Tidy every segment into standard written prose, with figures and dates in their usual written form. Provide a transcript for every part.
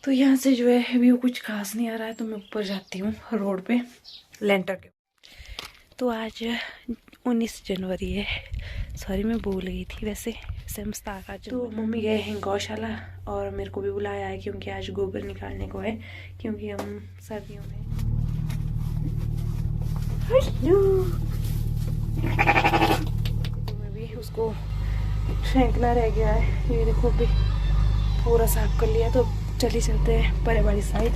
तो यहाँ से जो है व्यू कुछ खास नहीं आ रहा है, तो मैं ऊपर जाती हूँ रोड पे लेंटर के। तो आज 19 जनवरी है, सॉरी मैं भूल गई थी। वैसे मुश्ताक आज तो मम्मी गए हैं गौशाला और मेरे को भी बुलाया है क्योंकि आज गोबर निकालने को है, क्योंकि हम सर्दियों में तो मैं भी उसको फेंकना रह गया है। ये देखो भी पूरा साफ कर लिया, तो चलिए चलते हैं परे वाली side.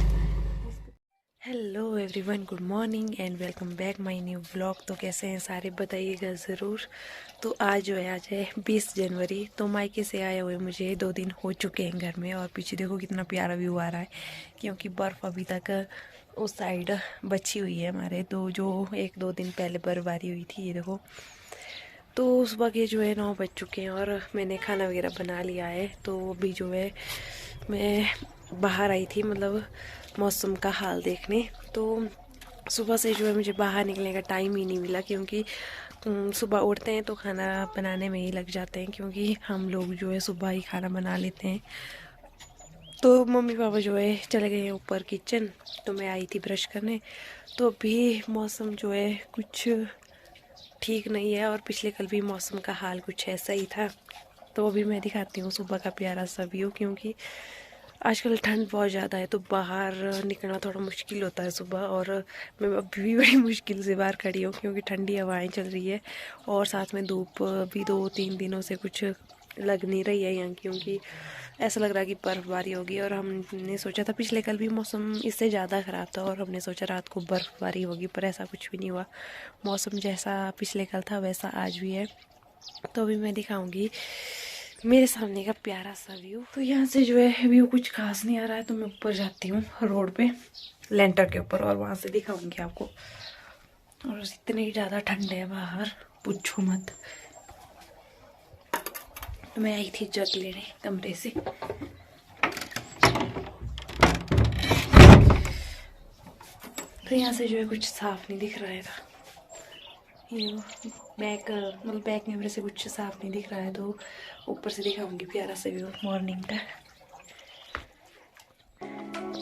Hello everyone, good morning and welcome back my new vlog. तो कैसे हैं सारे, बताइएगा ज़रूर। तो आज है 20 जनवरी। तो मायके से आए हुए मुझे 2 दिन हो चुके हैं घर में, और पीछे देखो कितना प्यारा व्यू आ रहा है, क्योंकि बर्फ़ अभी तक उस साइड बची हुई है हमारे। तो जो 1-2 दिन पहले बर्फबारी हुई थी, ये देखो। तो सुबह के 9 बज चुके हैं और मैंने खाना वगैरह बना लिया है। तो अभी मैं बाहर आई थी, मतलब मौसम का हाल देखने। तो सुबह से मुझे बाहर निकलने का टाइम ही नहीं मिला, क्योंकि सुबह उठते हैं तो खाना बनाने में ही लग जाते हैं, क्योंकि हम लोग सुबह ही खाना बना लेते हैं। तो मम्मी पापा चले गए हैं ऊपर किचन, तो मैं आई थी ब्रश करने। तो अभी मौसम कुछ ठीक नहीं है, और पिछले कल भी मौसम का हाल कुछ ऐसा ही था। तो अभी मैं दिखाती हूँ सुबह का प्यारा सा व्यू, क्योंकि आजकल ठंड बहुत ज़्यादा है, तो बाहर निकलना थोड़ा मुश्किल होता है सुबह। और मैं अभी भी बड़ी मुश्किल से बाहर खड़ी हूँ, क्योंकि ठंडी हवाएं चल रही है, और साथ में धूप भी 2-3 दिनों से कुछ लग नहीं रही है यहाँ, क्योंकि ऐसा लग रहा है कि बर्फ़बारी होगी। और हमने सोचा था, पिछले कल भी मौसम इससे ज़्यादा ख़राब था, और हमने सोचा रात को बर्फ़बारी होगी, पर ऐसा कुछ भी नहीं हुआ। मौसम जैसा पिछले कल था वैसा आज भी है। तो अभी मैं दिखाऊंगी मेरे सामने का प्यारा सा व्यू। तो यहाँ से व्यू कुछ खास नहीं आ रहा है, तो मैं ऊपर जाती हूँ रोड पे लेंटर के ऊपर, और वहाँ से दिखाऊंगी आपको। और इतनी ज़्यादा ठंड है बाहर, पूछो मत। तो मैं आई थी जग लेने कमरे से। तो यहाँ से कुछ साफ नहीं दिख रहा है था, ये बैक मतलब बैक कैमरे से कुछ साफ नहीं दिख रहा है, तो ऊपर से दिखाऊंगी प्यारा सा व्यू मॉर्निंग का।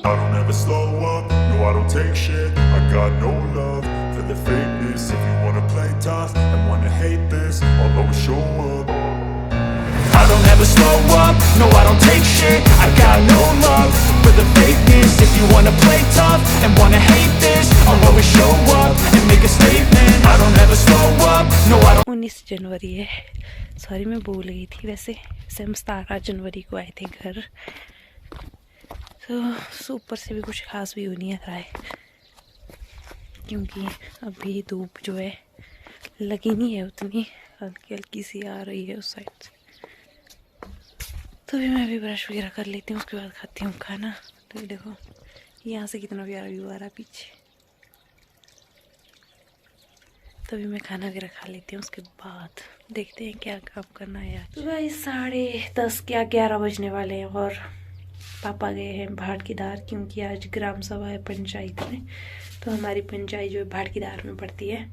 I don't ever slow up, no I don't take shit. I got no love for the fakeness. If you wanna play tough and wanna hate this, I'll always show up. I don't ever slow up, no I don't take shit. I got no love for the fakeness. If you wanna play tough and wanna hate this, I'll always show up and make a statement. I don't ever slow up, no I don't. 19 जनवरी है, sorry मैं भूल गई थी। वैसे मुश्ताक जनवरी को आए थे घर। तो ऊपर से भी कुछ खास व्यू नहीं आ रहा है, क्योंकि अभी धूप लगी नहीं है उतनी, हल्की हल्की सी आ रही है उस साइड से। तो भी मैं भी ब्रश वगैरह कर लेती हूँ, उसके बाद खाती हूँ खाना। तो ये देखो यहाँ से कितना प्यारा व्यू आ रहा है पीछे। तभी मैं खाना वगैरह खा लेती हूँ, उसके बाद देखते हैं क्या काम करना है आज। तो भाई 10:30 या 11 बजने वाले हैं, और पापा गए हैं भाटकीदार, क्योंकि आज ग्राम सभा है पंचायत में। तो हमारी पंचायत भाटकीदार में पड़ती है।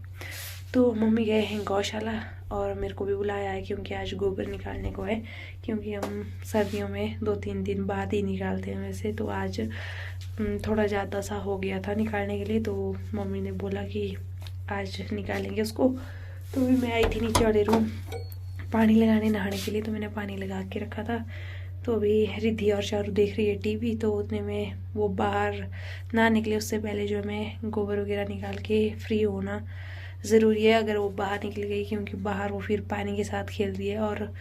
तो मम्मी गए हैं गौशाला, और मेरे को भी बुलाया है, क्योंकि आज गोबर निकालने को है, क्योंकि हम सर्दियों में 2-3 दिन बाद ही निकालते हैं वैसे। तो आज थोड़ा ज़्यादा सा हो गया था निकालने के लिए, तो मम्मी ने बोला कि आज निकालेंगे उसको। तो भी मैं आई थी नीचे वाले रूम पानी लगाने नहाने के लिए, तो मैंने पानी लगा के रखा था। तो अभी रिद्धि और चारू देख रही है टीवी, तो उतने में वो बाहर ना निकले उससे पहले मैं गोबर वगैरह निकाल के फ्री होना ज़रूरी है, अगर वो बाहर निकल गई, क्योंकि बाहर वो फिर पानी के साथ खेलती है। और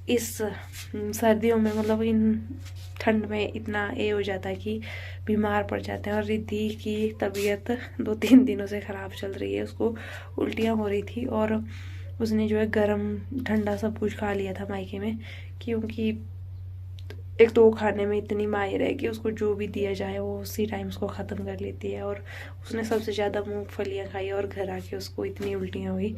इस सर्दियों में मतलब इन ठंड में इतना ये हो जाता है कि बीमार पड़ जाते हैं। और रिद्धि की तबीयत 2-3 दिनों से ख़राब चल रही है, उसको उल्टियाँ हो रही थी, और उसने गर्म ठंडा सब कुछ खा लिया था मायके में, क्योंकि एक तो वो खाने में इतनी माहिर है कि उसको जो भी दिया जाए वो उसी टाइम उसको ख़त्म कर लेती है। और उसने सबसे ज़्यादा मूंगफलियाँ खाई, और घर आके उसको इतनी उल्टियाँ हुई,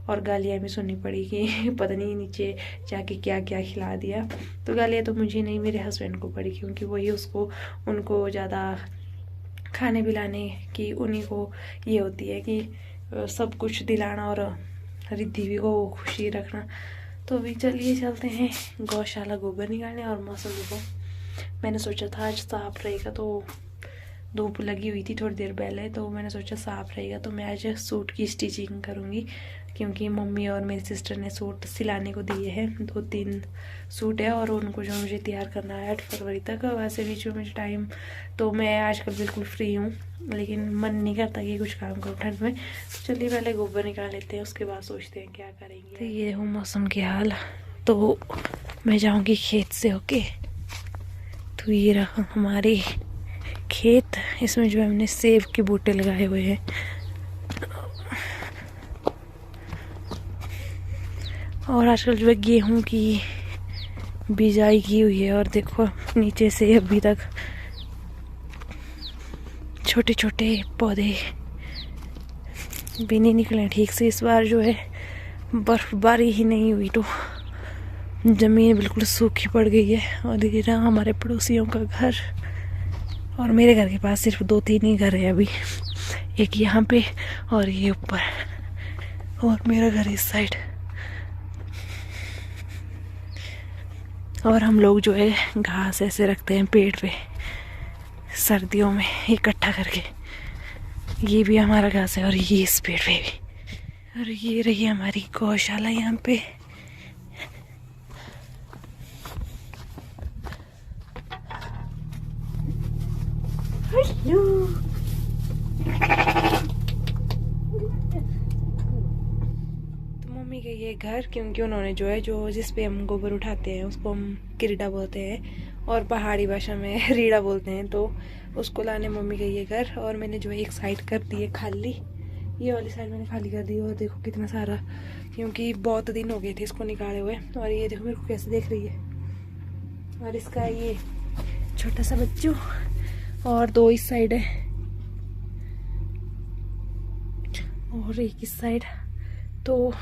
और गालियाँ भी सुननी पड़ी कि पता नहीं नीचे जाके क्या क्या खिला दिया। तो गालियाँ तो मुझे नहीं, मेरे हस्बैंड को पड़ी, क्योंकि वही उनको ज़्यादा खाने पिलाने की उन्हीं को ये होती है कि सब कुछ दिलाना और रिद्धि को खुशी रखना। तो अभी चलिए चलते हैं गौशाला गोबर निकालने। और मौसम देखो मैंने सोचा था आज साफ रहेगा, तो धूप लगी हुई थी थोड़ी देर पहले, तो मैंने सोचा साफ रहेगा तो मैं आज सूट की स्टिचिंग करूँगी, क्योंकि मम्मी और मेरी सिस्टर ने सूट सिलाने को दिए हैं। 2-3 सूट है और उनको जो मुझे तैयार करना है 8 फरवरी तक। वैसे भी जो मुझे टाइम, तो मैं आजकल बिल्कुल फ्री हूँ, लेकिन मन नहीं करता कि कुछ काम करूँ ठंड में। तो चलिए पहले गोबर निकाल लेते हैं, उसके बाद सोचते हैं क्या करेंगे। तो ये हो मौसम के हाल। तो मैं जाऊँगी खेत से होके। तो ये रहा हमारे खेत, इसमें जो हमने सेब के बूटे लगाए हुए हैं। और आजकल जो है गेहूं की बिजाई की हुई है, और देखो नीचे से अभी तक छोटे छोटे पौधे भी नहीं निकले ठीक से। इस बार जो है बर्फबारी ही नहीं हुई, तो ज़मीन बिल्कुल सूखी पड़ गई है। और ये रहा हमारे पड़ोसियों का घर, और मेरे घर के पास सिर्फ 2-3 ही घर है अभी, एक यहाँ पे और ये ऊपर, और मेरा घर इस साइड। और हम लोग जो है घास ऐसे रखते हैं पेड़ पे सर्दियों में इकट्ठा करके। ये भी हमारा घास है और ये इस पेड़ पे भी। और ये रही हमारी गौशाला यहाँ पे। हेलो, तो मम्मी गई है घर, क्योंकि उन्होंने जो है जो जिस पे हम गोबर उठाते हैं उसको हम किरडा बोलते हैं और पहाड़ी भाषा में रीड़ा बोलते हैं। तो उसको लाने मम्मी गई है घर, और मैंने जो है एक साइड कर दी है खाली, ये वाली साइड मैंने खाली कर दी। और देखो कितना सारा, क्योंकि बहुत दिन हो गए थे इसको निकाले हुए। और ये देखो मेरे को कैसे देख रही है। और इसका ये छोटा सा बच्चू, और 2 इस साइड है और एक इस साइड। तो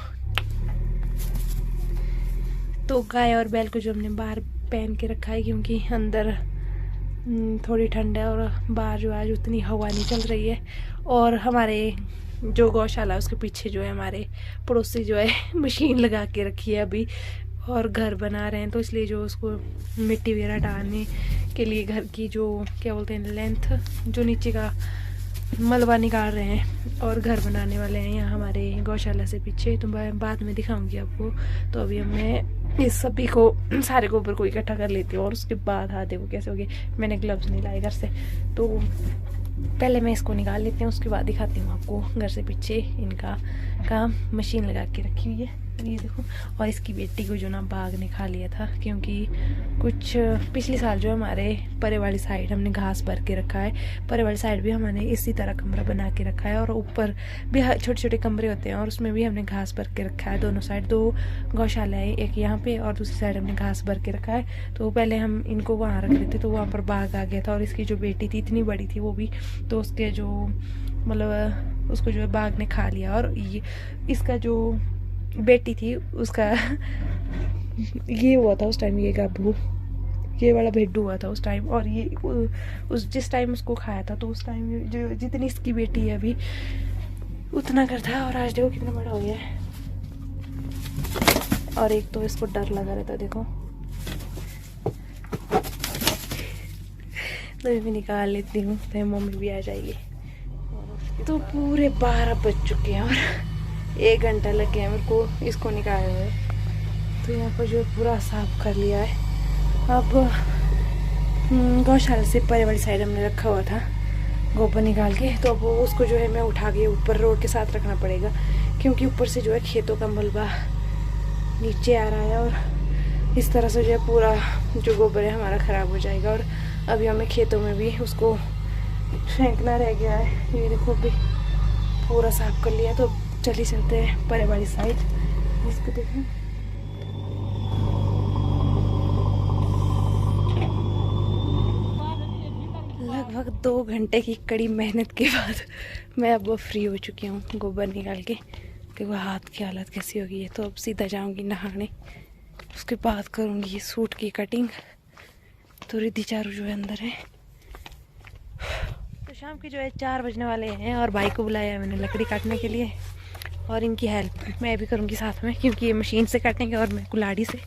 गाय और बैल को जो हमने बाहर पहन के रखा है, क्योंकि अंदर थोड़ी ठंड है और बाहर जो आज उतनी हवा नहीं चल रही है। और हमारे जो गौशाला है उसके पीछे जो है हमारे पड़ोसी जो है मशीन लगा के रखी है अभी, और घर बना रहे हैं। तो इसलिए जो उसको मिट्टी वगैरह डालने के लिए घर की जो क्या बोलते हैं लेंथ, जो नीचे का मलबा निकाल रहे हैं और घर बनाने वाले हैं यहाँ हमारे गौशाला से पीछे। तो मैं बाद में दिखाऊंगी आपको। तो अभी मैं इस सभी को, सारे गोबर को इकट्ठा कर लेती हूँ, और उसके बाद हाथ देखो कैसे हो गए। मैंने ग्लव्स नहीं लाए घर से, तो पहले मैं इसको निकाल लेती हूँ, उसके बाद दिखाती हूँ आपको घर से पीछे इनका काम मशीन लगा के रखी हुई है। ये देखो, और इसकी बेटी को जो ना बाघ ने खा लिया था, क्योंकि कुछ पिछले साल जो हमारे परे वाली साइड हमने घास भर के रखा है। परे वाली साइड भी हमने इसी तरह कमरा बना के रखा है, और ऊपर भी छोटे छोटे कमरे होते हैं, और उसमें भी हमने घास भर के रखा है। दोनों साइड 2 गौशाला है, एक यहाँ पे और दूसरी साइड हमने घास भर के रखा है। तो पहले हम इनको वहाँ रख लेते, तो वहाँ पर बाघ आ गया था, और इसकी जो बेटी थी इतनी बड़ी थी वो भी, तो उसके जो मतलब उसको जो है बाघ ने खा लिया। और ये इसका जो बेटी थी उसका ये हुआ था उस टाइम, ये गाभू, ये वाला भेड्डू हुआ था उस टाइम। और ये उस जिस टाइम उसको खाया था, तो उस टाइम जो जितनी इसकी बेटी है अभी उतना कर था, और आज देखो कितना बड़ा हो गया है। और एक तो इसको डर लगा रहता है, देखो। तो मैं भी निकाल लेती हूँ, तो मम्मी भी आ जाएगी। तो पूरे 12 बज चुके हैं और 1 घंटा लग गया मेरे को इसको निकाले हुए। तो यहाँ पर जो पूरा साफ कर लिया है। अब गौशाला से परे वाली साइड हमने रखा हुआ था गोबर निकाल के, तो अब उसको जो है मैं उठा के ऊपर रोड के साथ रखना पड़ेगा, क्योंकि ऊपर से जो है खेतों का मलबा नीचे आ रहा है, और इस तरह से जो है पूरा जो गोबर है हमारा ख़राब हो जाएगा। और अभी हमें खेतों में भी उसको फेंकना रह गया है। ये देखो अभी पूरा साफ कर लिया, तो चलिए चलते हैं परे वाली साइड। इसको देखें, लगभग 2 घंटे की कड़ी मेहनत के बाद मैं अब फ्री हो चुकी हूँ गोबर निकाल के, क्योंकि हाथ की हालत कैसी होगी है। तो अब सीधा जाऊँगी नहाने, उसके बाद करूँगी ये सूट की कटिंग। तो रिद्धि चारू जो है अंदर है। तो शाम के जो है 4 बजने वाले हैं, और भाई को बुलाया मैंने लकड़ी काटने के लिए, और इनकी हेल्प मैं भी करूँगी साथ में, क्योंकि ये मशीन से काटेंगे और मैं कुल्हाड़ी से।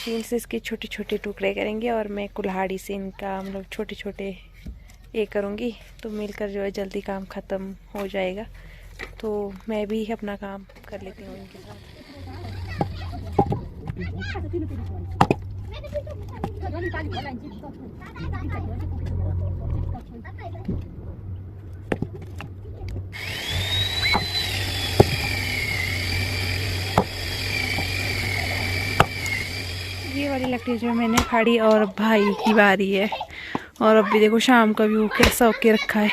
मशीन से इसके छोटे छोटे टुकड़े करेंगे और मैं कुल्हाड़ी से इनका मतलब छोटे छोटे ये करूँगी, तो मिलकर जो है जल्दी काम ख़त्म हो जाएगा। तो मैं भी अपना काम कर लेती हूँ इनके साथ। ये वाली लकड़ी जो मैंने फाड़ी और भाई की बारी है। और अभी देखो शाम का व्यू कैसा होके रखा है।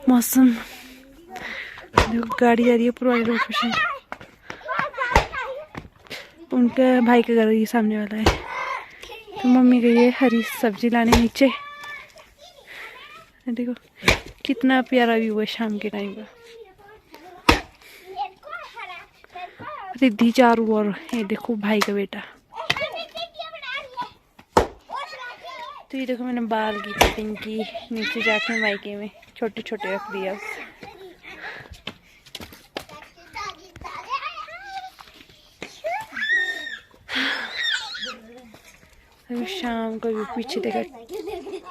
मौसम देखो, गाड़ी जा रही है पुराने रोड पे से। उनके भाई का घर ये सामने वाला है। तो मम्मी गई है हरी सब्जी लाने नीचे। देखो कितना प्यारा व्यू है शाम के टाइम का। रिद्धि चारू और ये देखो भाई का बेटा। तो ये देखो मैंने बाल की कटिंग की, नीचे जाके मायके में छोटे छोटे रख दिया। अभी शाम का व्यू पीछे देखा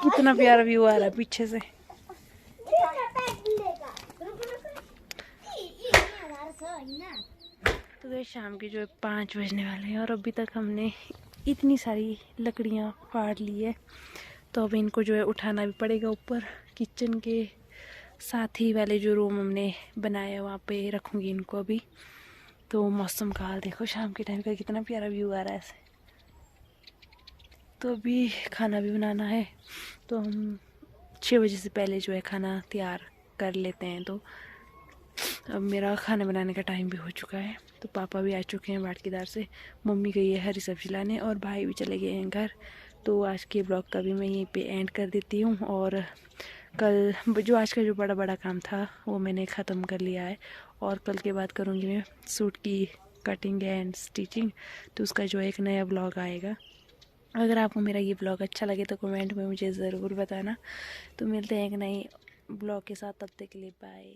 कितना प्यारा व्यू आ रहा है पीछे से। तो गए शाम के जो है 5 बजने वाले हैं और अभी तक हमने इतनी सारी लकड़ियाँ फाड़ ली है। तो अब इनको जो है उठाना भी पड़ेगा ऊपर। किचन के साथ ही वाले जो रूम हमने बनाया वहाँ पे रखूँगी इनको अभी। तो मौसम का हाल देखो शाम के टाइम का कितना प्यारा व्यू आ रहा है ऐसे। तो अभी खाना भी बनाना है, तो हम 6 बजे से पहले जो है खाना तैयार कर लेते हैं। तो अब मेरा खाना बनाने का टाइम भी हो चुका है। तो पापा भी आ चुके हैं बाटकीदार से, मम्मी गई है हरी सब्जी लाने और भाई भी चले गए हैं घर। तो आज के ब्लॉग का भी मैं यहीं पे एंड कर देती हूँ। और कल जो आज का जो बड़ा बड़ा काम था वो मैंने ख़त्म कर लिया है। और कल के बाद करूँगी मैं सूट की कटिंग एंड स्टिचिंग। तो उसका जो एक नया ब्लॉग आएगा। अगर आपको मेरा ये ब्लॉग अच्छा लगे तो कमेंट में मुझे ज़रूर बताना। तो मिलते हैं एक नई ब्लॉग के साथ, तब तक के लिए बाय।